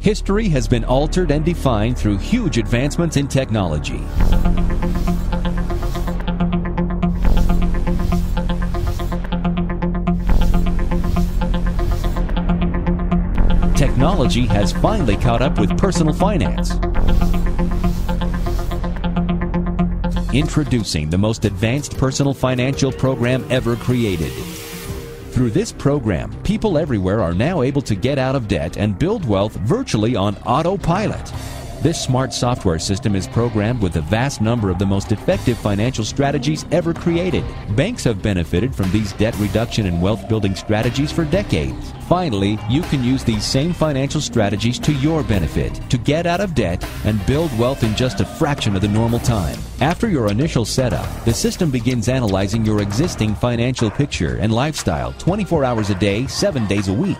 History has been altered and defined through huge advancements in technology. Technology has finally caught up with personal finance. Introducing the most advanced personal financial program ever created. Through this program, people everywhere are now able to get out of debt and build wealth virtually on autopilot. This smart software system is programmed with a vast number of the most effective financial strategies ever created. Banks have benefited from these debt reduction and wealth building strategies for decades. Finally, you can use these same financial strategies to your benefit to get out of debt and build wealth in just a fraction of the normal time. After your initial setup, the system begins analyzing your existing financial picture and lifestyle 24 hours a day, 7 days a week.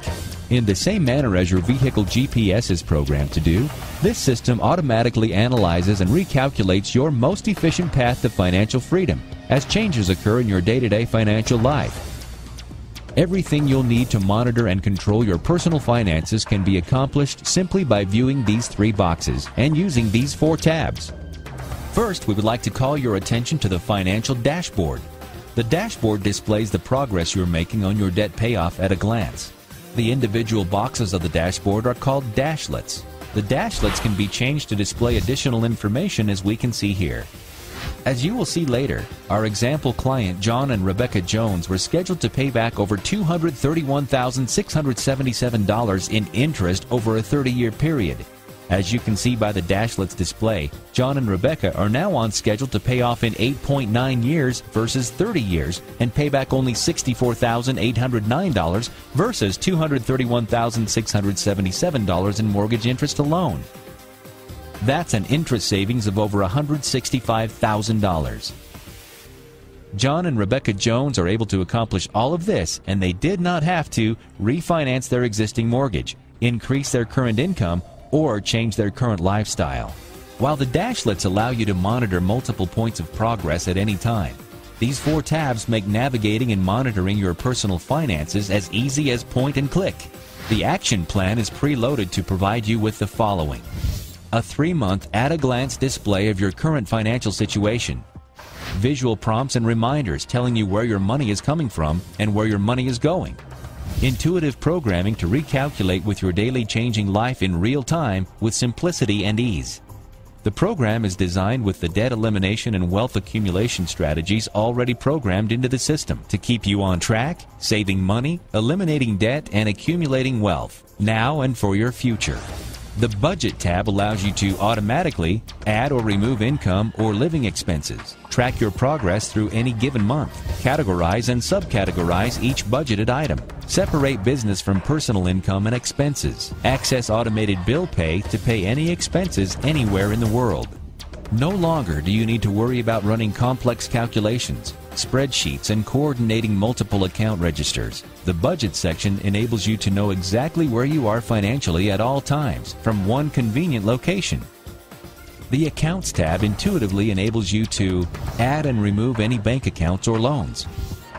In the same manner as your vehicle GPS is programmed to do, this system automatically analyzes and recalculates your most efficient path to financial freedom as changes occur in your day-to-day financial life. Everything you'll need to monitor and control your personal finances can be accomplished simply by viewing these 3 boxes and using these 4 tabs. First, we would like to call your attention to the financial dashboard. The dashboard displays the progress you're making on your debt payoff at a glance. The individual boxes of the dashboard are called dashlets. The dashlets can be changed to display additional information, as we can see here. As you will see later, our example client John and Rebecca Jones were scheduled to pay back over $231,677 in interest over a 30-year period. As you can see by the dashlets display, John and Rebecca are now on schedule to pay off in 8.9 years versus 30 years and pay back only $64,809 versus $231,677 in mortgage interest alone. That's an interest savings of over $165,000. John and Rebecca Jones are able to accomplish all of this, and they did not have to refinance their existing mortgage, increase their current income, or change their current lifestyle. While the dashlets allow you to monitor multiple points of progress at any time, these 4 tabs make navigating and monitoring your personal finances as easy as point and click. The action plan is preloaded to provide you with the following: a 3-month at-a-glance display of your current financial situation, visual prompts and reminders telling you where your money is coming from and where your money is going, intuitive programming to recalculate with your daily changing life in real time with simplicity and ease. The program is designed with the debt elimination and wealth accumulation strategies already programmed into the system to keep you on track, saving money, eliminating debt, and accumulating wealth, now and for your future. The Budget tab allows you to automatically add or remove income or living expenses, track your progress through any given month, categorize and subcategorize each budgeted item, separate business from personal income and expenses, access automated bill pay to pay any expenses anywhere in the world. No longer do you need to worry about running complex calculations, spreadsheets, and coordinating multiple account registers. The Budget section enables you to know exactly where you are financially at all times from one convenient location. The Accounts tab intuitively enables you to add and remove any bank accounts or loans,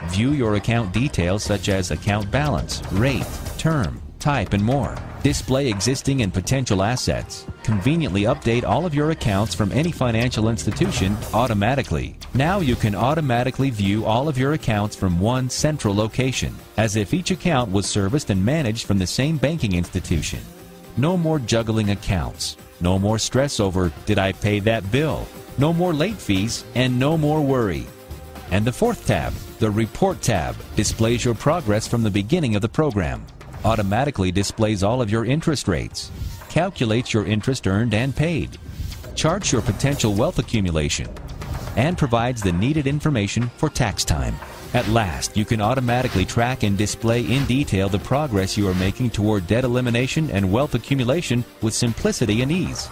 view your account details such as account balance, rate, term, type, and more, display existing and potential assets, conveniently update all of your accounts from any financial institution automatically. Now you can automatically view all of your accounts from one central location, as if each account was serviced and managed from the same banking institution. No more juggling accounts. No more stress over, did I pay that bill? No more late fees, and no more worry. And the 4th tab, the Report tab, displays your progress from the beginning of the program, automatically displays all of your interest rates, calculates your interest earned and paid, charts your potential wealth accumulation, and provides the needed information for tax time. At last, you can automatically track and display in detail the progress you are making toward debt elimination and wealth accumulation with simplicity and ease.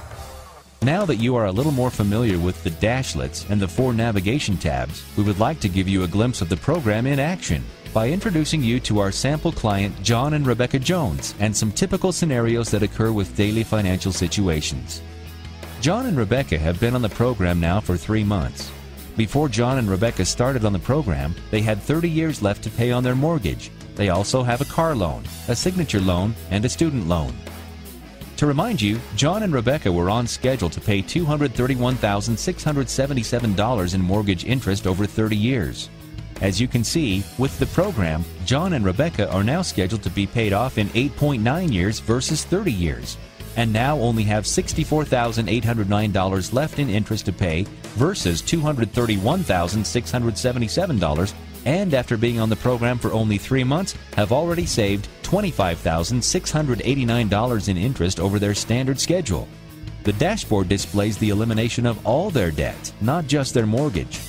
Now that you are a little more familiar with the dashlets and the 4 navigation tabs, we would like to give you a glimpse of the program in action by introducing you to our sample client John and Rebecca Jones and some typical scenarios that occur with daily financial situations. John and Rebecca have been on the program now for 3 months. Before John and Rebecca started on the program, they had 30 years left to pay on their mortgage. They also have a car loan, a signature loan, and a student loan. To remind you, John and Rebecca were on schedule to pay $231,677 in mortgage interest over 30 years. As you can see, with the program, John and Rebecca are now scheduled to be paid off in 8.9 years versus 30 years, and now only have $64,809 left in interest to pay versus $231,677, and after being on the program for only 3 months, have already saved $25,689 in interest over their standard schedule. The dashboard displays the elimination of all their debt, not just their mortgage.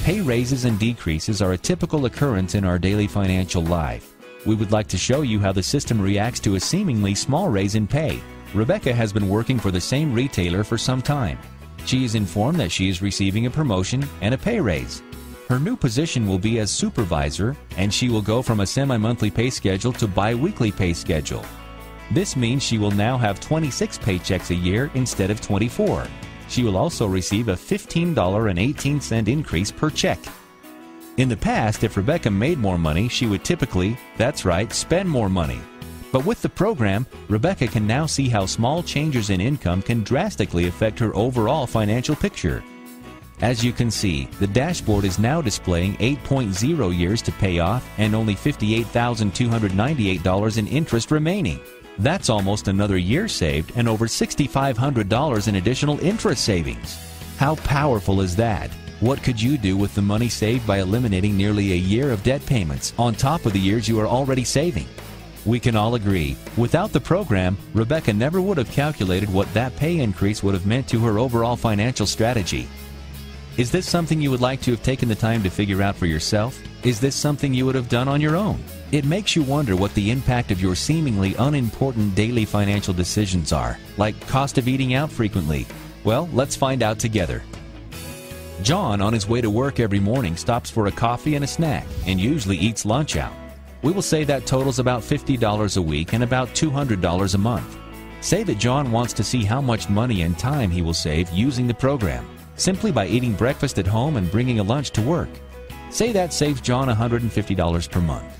Pay raises and decreases are a typical occurrence in our daily financial life. We would like to show you how the system reacts to a seemingly small raise in pay. Rebecca has been working for the same retailer for some time. She is informed that she is receiving a promotion and a pay raise. Her new position will be as supervisor, and she will go from a semi-monthly pay schedule to bi-weekly pay schedule. This means she will now have 26 paychecks a year instead of 24. She will also receive a $15.18 increase per check. In the past, if Rebecca made more money, she would typically, that's right, spend more money. But with the program, Rebecca can now see how small changes in income can drastically affect her overall financial picture. As you can see, the dashboard is now displaying 8.0 years to pay off and only $58,298 in interest remaining. That's almost another year saved and over $6,500 in additional interest savings. How powerful is that? What could you do with the money saved by eliminating nearly a year of debt payments on top of the years you are already saving? We can all agree, without the program, Rebecca never would have calculated what that pay increase would have meant to her overall financial strategy. Is this something you would like to have taken the time to figure out for yourself? Is this something you would have done on your own? It makes you wonder what the impact of your seemingly unimportant daily financial decisions are, like cost of eating out frequently. Well, let's find out together. John, on his way to work every morning, stops for a coffee and a snack, and usually eats lunch out. We will say that totals about $50 a week and about $200 a month. Say that John wants to see how much money and time he will save using the program, simply by eating breakfast at home and bringing a lunch to work. Say that saves John $150 per month.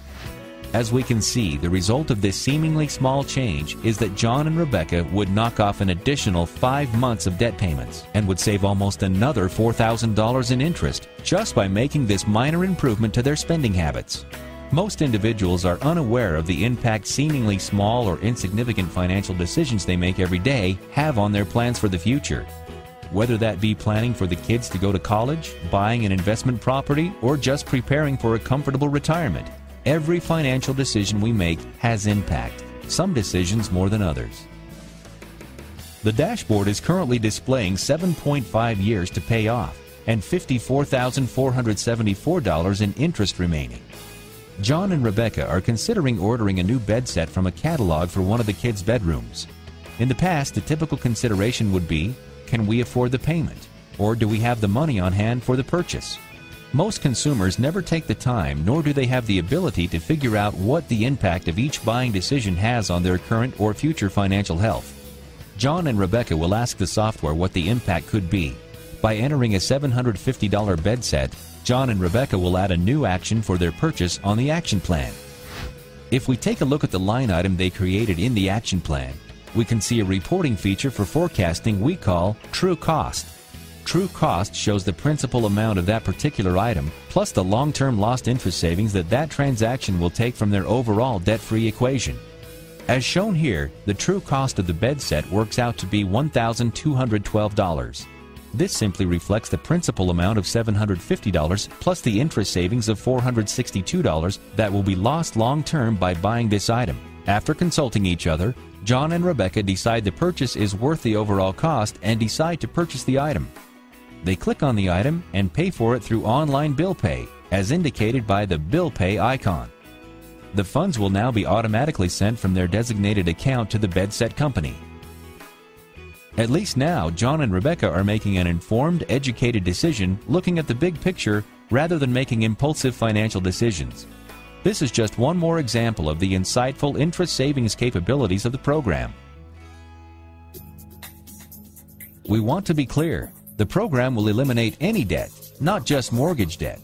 As we can see, the result of this seemingly small change is that John and Rebecca would knock off an additional 5 months of debt payments and would save almost another $4,000 in interest just by making this minor improvement to their spending habits. Most individuals are unaware of the impact seemingly small or insignificant financial decisions they make every day have on their plans for the future. Whether that be planning for the kids to go to college, buying an investment property, or just preparing for a comfortable retirement, every financial decision we make has impact, some decisions more than others. The dashboard is currently displaying 7.5 years to pay off and $54,474 in interest remaining. John and Rebecca are considering ordering a new bed set from a catalog for one of the kids' bedrooms. In the past, the typical consideration would be, can we afford the payment? Or do we have the money on hand for the purchase? Most consumers never take the time, nor do they have the ability to figure out what the impact of each buying decision has on their current or future financial health. John and Rebecca will ask the software what the impact could be. By entering a $750 bed set, John and Rebecca will add a new action for their purchase on the action plan. If we take a look at the line item they created in the action plan, we can see a reporting feature for forecasting we call True Cost. True Cost shows the principal amount of that particular item, plus the long-term lost interest savings that transaction will take from their overall debt-free equation. As shown here, the true cost of the bed set works out to be $1,212. This simply reflects the principal amount of $750 plus the interest savings of $462 that will be lost long-term by buying this item. After consulting each other, John and Rebecca decide the purchase is worth the overall cost and decide to purchase the item. They click on the item and pay for it through online bill pay, as indicated by the bill pay icon. The funds will now be automatically sent from their designated account to the bed set company. At least now, John and Rebecca are making an informed, educated decision looking at the big picture rather than making impulsive financial decisions. This is just one more example of the insightful interest savings capabilities of the program. We want to be clear, the program will eliminate any debt, not just mortgage debt.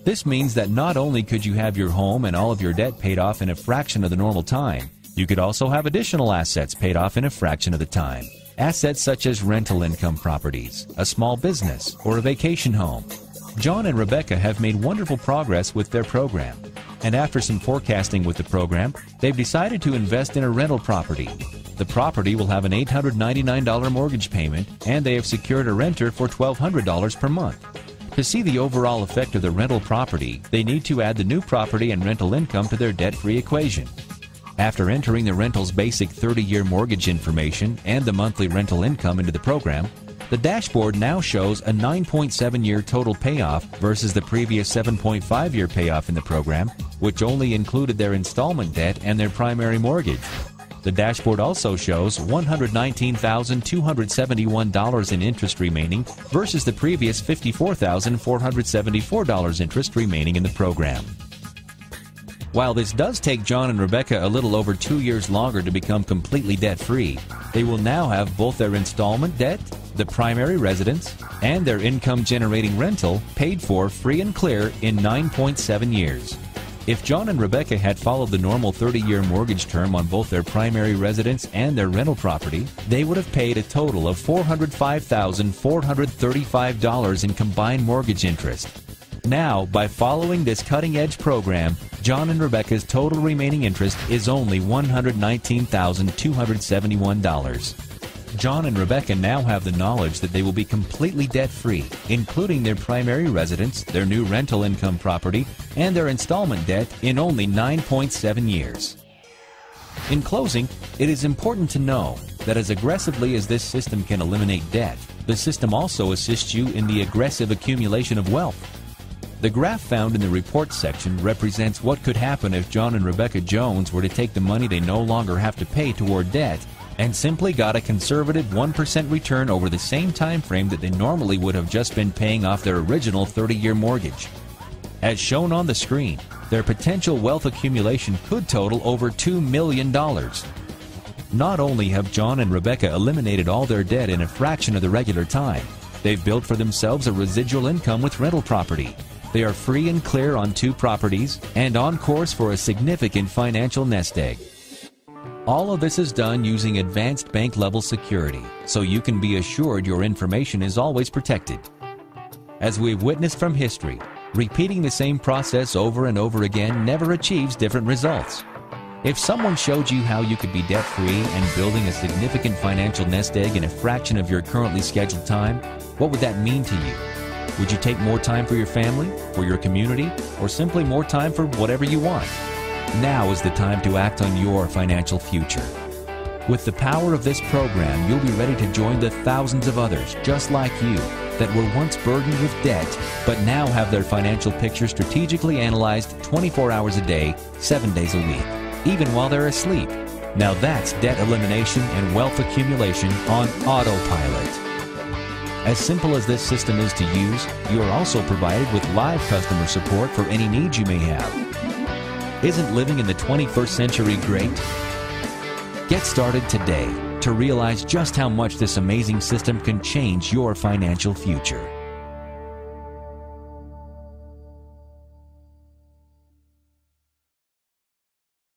This means that not only could you have your home and all of your debt paid off in a fraction of the normal time, You could also have additional assets paid off in a fraction of the time. Assets such as rental income properties, a small business, or a vacation home. John and Rebecca have made wonderful progress with their program. And after some forecasting with the program, they've decided to invest in a rental property. The property will have an $899 mortgage payment, and they have secured a renter for $1,200 per month. To see the overall effect of the rental property, they need to add the new property and rental income to their debt-free equation. After entering the rental's basic 30-year mortgage information and the monthly rental income into the program, the dashboard now shows a 9.7-year total payoff versus the previous 7.5-year payoff in the program, which only included their installment debt and their primary mortgage. The dashboard also shows $119,271 in interest remaining versus the previous $54,474 interest remaining in the program. While this does take John and Rebecca a little over 2 years longer to become completely debt-free, they will now have both their installment debt, the primary residence, and their income-generating rental paid for free and clear in 9.7 years. If John and Rebecca had followed the normal 30-year mortgage term on both their primary residence and their rental property, they would have paid a total of $405,435 in combined mortgage interest. Now, by following this cutting-edge program, John and Rebecca's total remaining interest is only $119,271. John and Rebecca now have the knowledge that they will be completely debt-free, including their primary residence, their new rental income property, and their installment debt in only 9.7 years. In closing, it is important to know that as aggressively as this system can eliminate debt, the system also assists you in the aggressive accumulation of wealth. The graph found in the reports section represents what could happen if John and Rebecca Jones were to take the money they no longer have to pay toward debt and simply got a conservative 1% return over the same time frame that they normally would have just been paying off their original 30-year mortgage. As shown on the screen, their potential wealth accumulation could total over $2 million. Not only have John and Rebecca eliminated all their debt in a fraction of the regular time, they've built for themselves a residual income with rental property. They are free and clear on 2 properties and on course for a significant financial nest egg. All of this is done using advanced bank-level security, so you can be assured your information is always protected. As we've witnessed from history, repeating the same process over and over again never achieves different results. If someone showed you how you could be debt-free and building a significant financial nest egg in a fraction of your currently scheduled time, what would that mean to you? Would you take more time for your family, for your community, or simply more time for whatever you want? Now is the time to act on your financial future. With the power of this program, you'll be ready to join the thousands of others just like you that were once burdened with debt, but now have their financial picture strategically analyzed 24 hours a day, 7 days a week, even while they're asleep. Now that's debt elimination and wealth accumulation on autopilot. As simple as this system is to use, you are also provided with live customer support for any needs you may have. Isn't living in the 21st century great? Get started today to realize just how much this amazing system can change your financial future.